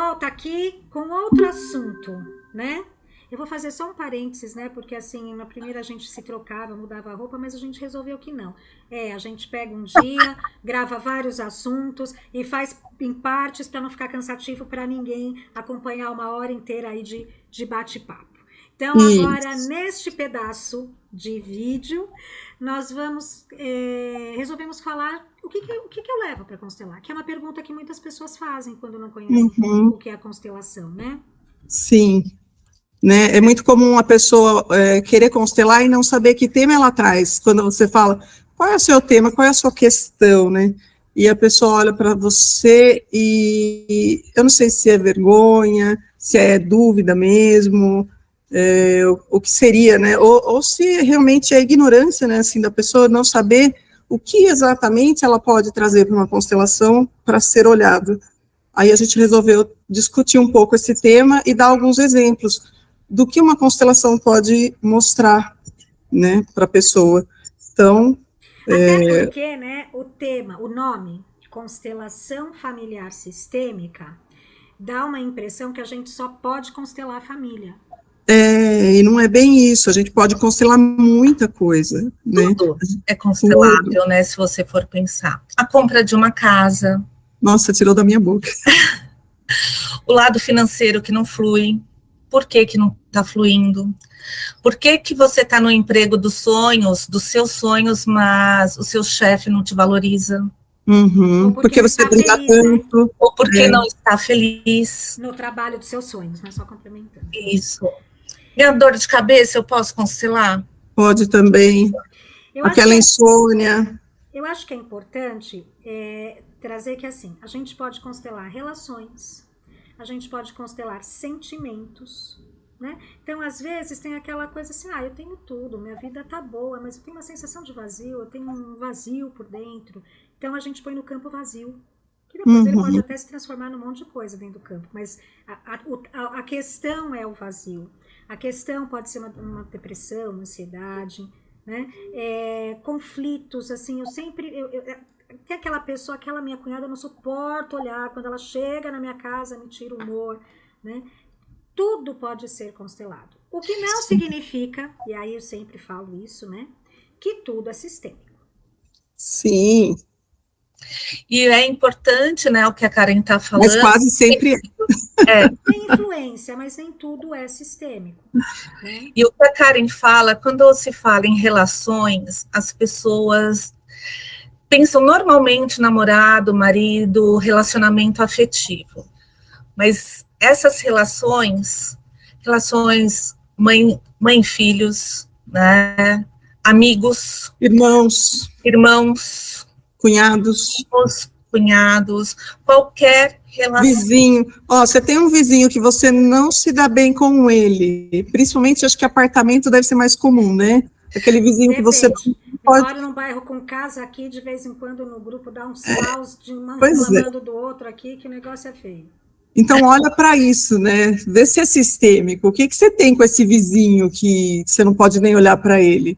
volta aqui com outro assunto, né? Eu vou fazer só um parênteses, né? Porque assim, na primeira a gente se trocava, mudava a roupa, mas a gente resolveu que não. A gente pega um dia, grava vários assuntos e faz em partes para não ficar cansativo para ninguém acompanhar uma hora inteira aí de bate-papo. Então, agora, Isso. neste pedaço de vídeo, nós resolvemos falar o que eu levo para constelar, que é uma pergunta que muitas pessoas fazem quando não conhecem Uhum, o que é a constelação, né? sim, né? É muito comum a pessoa querer constelar e não saber que tema ela traz. Quando você fala, qual é o seu tema, qual é a sua questão, né? E a pessoa olha para você e eu não sei se é vergonha, se é dúvida mesmo, o que seria, né? Ou se realmente é ignorância, né? Assim, da pessoa não saber o que exatamente ela pode trazer para uma constelação para ser olhado. Aí a gente resolveu discutir um pouco esse tema e dar alguns exemplos do que uma constelação pode mostrar, né, para a pessoa. Então, Até porque, né, o tema, o nome, constelação familiar sistêmica, dá uma impressão que a gente só pode constelar a família. e não é bem isso, a gente pode constelar muita coisa, né, Tudo é tudo. constelável, né? Se você for pensar. A compra de uma casa, Nossa, tirou da minha boca. o lado financeiro que não flui, por que que não está fluindo? Por que que você está no emprego dos sonhos, dos seus sonhos, mas o seu chefe não te valoriza? Ou Uhum, porque porque não você está brinca feliz, né? tanto, Ou porque é, não está feliz? No trabalho dos seus sonhos, né? Só complementando. Isso. Minha dor de cabeça, eu posso constelar? pode também, Eu acho que aquela é, insônia, eu acho que é importante trazer que assim, a gente pode constelar relações, a gente pode constelar sentimentos, né? Então, às vezes, tem aquela coisa assim, eu tenho tudo, minha vida tá boa, mas eu tenho uma sensação de vazio, eu tenho um vazio por dentro. Então, a gente põe no campo vazio, que depois ele pode uhum, até se transformar num monte de coisa dentro do campo, mas a questão é o vazio. A questão pode ser uma depressão, uma ansiedade, né? Conflitos, assim, tem aquela pessoa, aquela minha cunhada, eu não suporto olhar, quando ela chega na minha casa, me tira o humor, né? Tudo pode ser constelado. O que não significa, e aí eu sempre falo isso, né? Que tudo é sistêmico. sim, E é importante, né, o que a Karen está mas falando. quase sempre é. Tem influência, mas nem tudo é sistêmico, né? E o que a Karen fala, quando se fala em relações, as pessoas pensam normalmente namorado, marido, relacionamento afetivo. Mas essas relações mãe e filhos, né, amigos, Irmãos, irmãos, cunhados, os cunhados, qualquer relação. vizinho. Ó, você tem um vizinho que você não se dá bem com ele, principalmente acho que apartamento deve ser mais comum, né? Aquele vizinho que você Depende. não Eu pode. moro num bairro com casa aqui, de vez em quando no grupo dá uns caos de um Pois é. reclamando do outro aqui, que o negócio é feio. Então, olha para isso, né? Vê se é sistêmico. O que que você tem com esse vizinho que você não pode nem olhar para ele,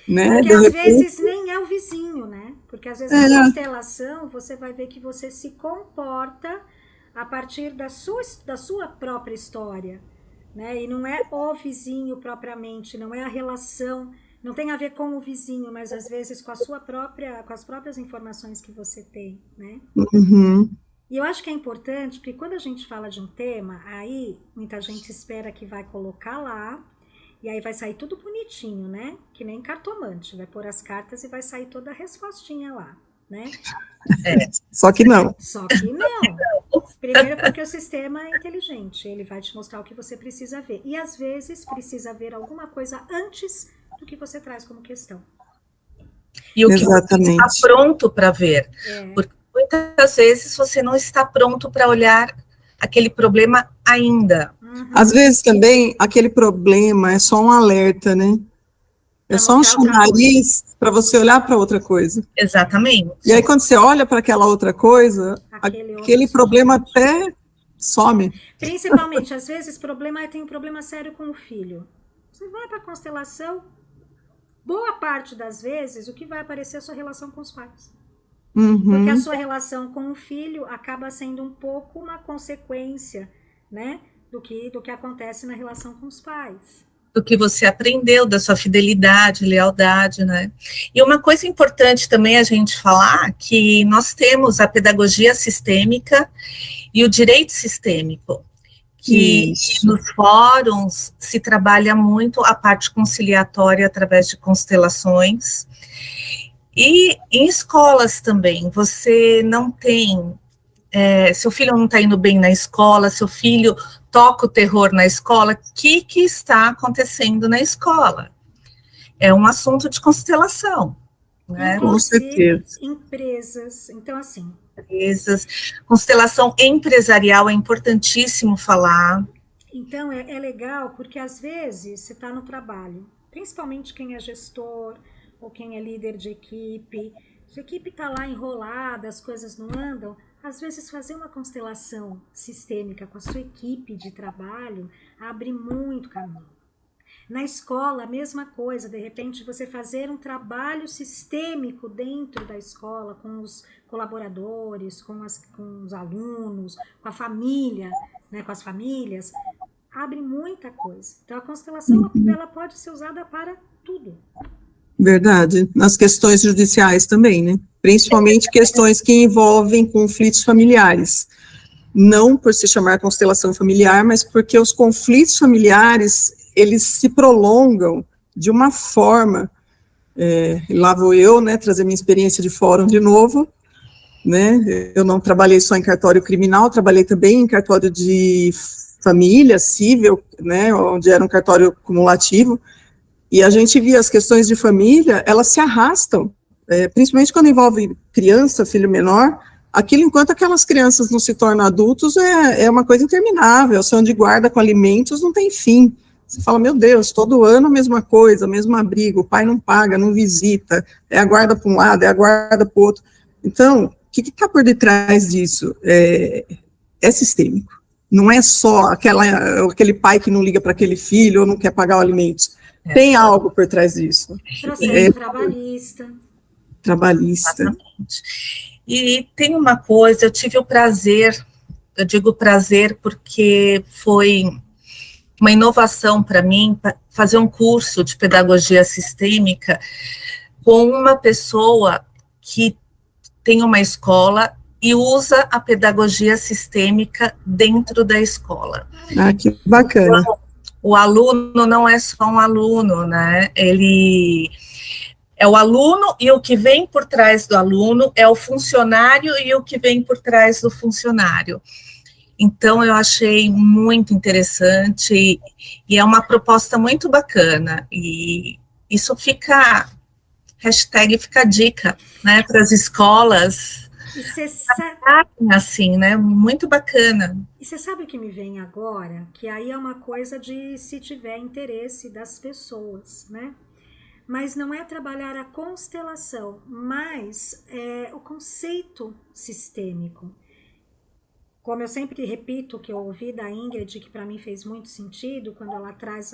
né? Porque De às repente, vezes nem é o vizinho, né? Porque às vezes na é, constelação você vai ver que você se comporta a partir da sua própria história, né? E não é o vizinho propriamente, não é a relação, não tem a ver com o vizinho, mas às vezes com as próprias informações que você tem, né? uhum, E eu acho que é importante, porque quando a gente fala de um tema, aí muita gente espera que vai colocar lá, e aí vai sair tudo bonitinho, né? Que nem cartomante, vai pôr as cartas e vai sair toda a respostinha lá, né? só que não. Só que não. Primeiro porque o sistema é inteligente, ele vai te mostrar o que você precisa ver. E às vezes precisa ver alguma coisa antes do que você traz como questão. E o que você está Exatamente. pronto para ver. É, Porque muitas vezes você não está pronto para olhar aquele problema ainda. Às uhum, vezes também aquele problema é só um alerta, né? É para só um mostrar outra coisa. chamariz para você olhar para outra coisa. E aí, Exatamente. quando você olha para aquela outra coisa, Aquele outro aquele problema simplesmente. até some. Principalmente, às vezes, tem um problema sério com o filho. Você vai para a constelação, boa parte das vezes, o que vai aparecer é a sua relação com os pais. Porque a Uhum. sua relação com o filho acaba sendo um pouco uma consequência, né, do que acontece na relação com os pais. Do que você aprendeu, da sua fidelidade, lealdade, né? E uma coisa importante também a gente falar, que nós temos a pedagogia sistêmica e o direito sistêmico, que Isso. nos fóruns se trabalha muito a parte conciliatória através de constelações, e em escolas também, você não tem, seu filho não está indo bem na escola, seu filho toca o terror na escola, o que está acontecendo na escola? É um assunto de constelação, né? Com Inclusive, certeza. empresas. Então, assim, Constelação empresarial é importantíssimo falar. então é legal porque às vezes você está no trabalho, principalmente quem é gestor ou quem é líder de equipe, sua equipe está lá enrolada, as coisas não andam, às vezes fazer uma constelação sistêmica com a sua equipe de trabalho abre muito caminho. Na escola, a mesma coisa, de repente você fazer um trabalho sistêmico dentro da escola, com os colaboradores, com os alunos, com a família, né, com as famílias, abre muita coisa. Então a constelação ela pode ser usada para tudo. Verdade. Nas questões judiciais também, né? Principalmente questões que envolvem conflitos familiares. Não por se chamar constelação familiar, mas porque os conflitos familiares, eles se prolongam de uma forma, lá vou eu, né, trazer minha experiência de fórum de novo, né, eu não trabalhei só em cartório criminal, trabalhei também em cartório de família, civil, né, onde era um cartório cumulativo, e a gente via as questões de família, elas se arrastam, principalmente quando envolve criança, filho menor, aquilo enquanto aquelas crianças não se tornam adultos é uma coisa interminável, a ação de guarda com alimentos não tem fim. Você fala, meu Deus, todo ano a mesma coisa, mesmo abrigo, o pai não paga, não visita, é a guarda para um lado, é a guarda para o outro. Então, o que está por detrás disso? É sistêmico. Não é só aquele pai que não liga para aquele filho ou não quer pagar os alimentos. Tem algo por trás disso. Processo trabalhista. Trabalhista. Exatamente. E tem uma coisa, eu tive o prazer, eu digo prazer porque foi uma inovação para mim, fazer um curso de pedagogia sistêmica com uma pessoa que tem uma escola e usa a pedagogia sistêmica dentro da escola. Ah, que bacana. O aluno não é só um aluno, né? Ele é o aluno e o que vem por trás do aluno é o funcionário e o que vem por trás do funcionário. Então, eu achei muito interessante e é uma proposta muito bacana. E isso fica, hashtag fica a dica, né, para as escolas. E você sabe, assim, né, muito bacana. E você sabe o que me vem agora? Que aí é uma coisa de se tiver interesse das pessoas, né? Mas não é trabalhar a constelação, mas o conceito sistêmico. Como eu sempre repito, que eu ouvi da Ingrid, que para mim fez muito sentido, quando ela traz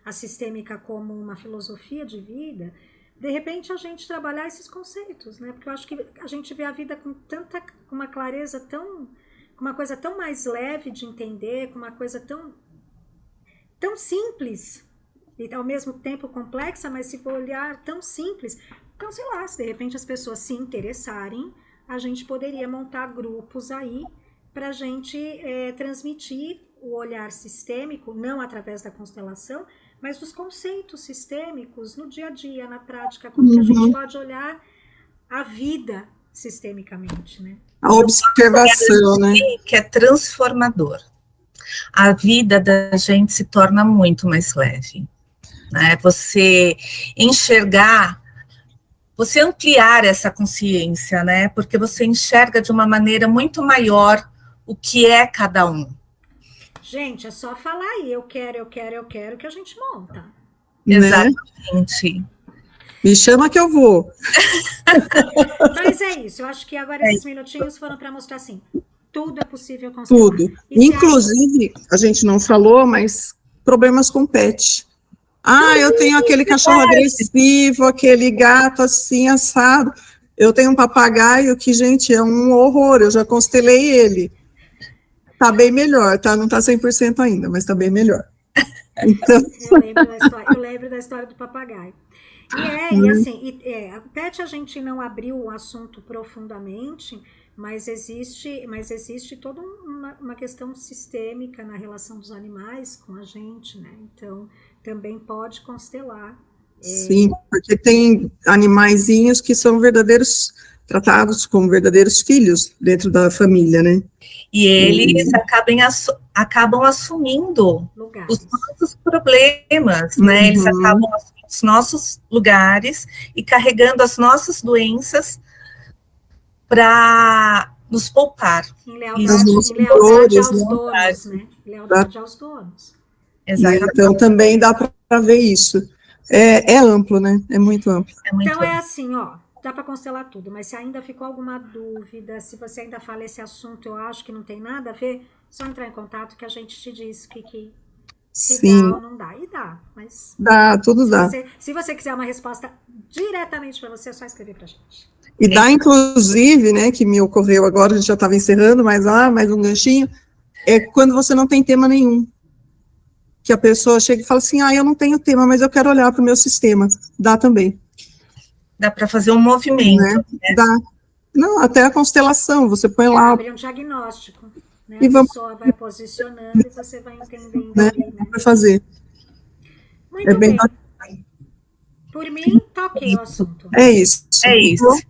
a sistêmica como uma filosofia de vida, de repente a gente trabalhar esses conceitos, né? Porque eu acho que a gente vê a vida com uma clareza com uma coisa tão mais leve de entender, com uma coisa tão simples, e ao mesmo tempo complexa, mas se for olhar tão simples, então sei lá, se de repente as pessoas se interessarem, a gente poderia montar grupos aí para a gente transmitir o olhar sistêmico, não através da constelação, mas dos conceitos sistêmicos no dia a dia, na prática, como que a gente pode olhar a vida sistemicamente, né? A observação, né? Que é transformador. A vida da gente se torna muito mais leve, né? Você enxergar, você ampliar essa consciência, né? Porque você enxerga de uma maneira muito maior o que é cada um. Gente, é só falar aí, eu quero, que a gente monta. Né? Exatamente. Me chama que eu vou. Mas é isso, eu acho que agora esses minutinhos foram para mostrar assim, tudo é possível constelar. Tudo. Inclusive, a gente não falou, mas problemas com pet. Ah, eu tenho aquele cachorro agressivo, aquele gato assim, assado. Eu tenho um papagaio que, gente, é um horror, eu já constelei ele. Tá bem melhor, tá? Não tá 100% ainda, mas tá bem melhor. Então... Eu lembro da história do papagaio. E assim, a PET a gente não abriu o assunto profundamente, mas existe toda uma questão sistêmica na relação dos animais com a gente, né? Então, também pode constelar. Sim, porque tem animaizinhos que são tratados como verdadeiros filhos dentro da família, né? E eles acabam assumindo os nossos problemas, né? Eles acabam assumindo os nossos lugares e carregando as nossas doenças para nos poupar. Em lealdade aos donos, né? Lealdade aos donos. Exatamente. Então, também dá para ver isso. É amplo, né? É muito amplo. Então, é assim, ó. Dá para constelar tudo, mas se ainda ficou alguma dúvida, se você ainda fala esse assunto, eu acho que não tem nada a ver, só entrar em contato que a gente te diz que Sim. dá ou não dá. E dá, mas... Dá, tudo dá. Se você quiser uma resposta diretamente para você, é só escrever pra gente. E dá, inclusive, né, que me ocorreu agora, a gente já estava encerrando, mas mais um ganchinho, é quando você não tem tema nenhum. Que a pessoa chega e fala assim, eu não tenho tema, mas eu quero olhar para o meu sistema. Dá também. Dá para fazer um movimento. Né? Dá. Não, até a constelação, você põe lá. Abre um diagnóstico. Né? E a pessoa vai posicionando e você vai entendendo. Né? Ali, né? Para fazer. Muito bem. Por mim, tá ok o assunto. É isso. É isso.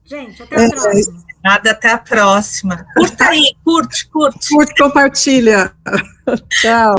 Gente, até a próxima. Nada, até a próxima. Curta aí, curte. Curte, compartilha. Tchau.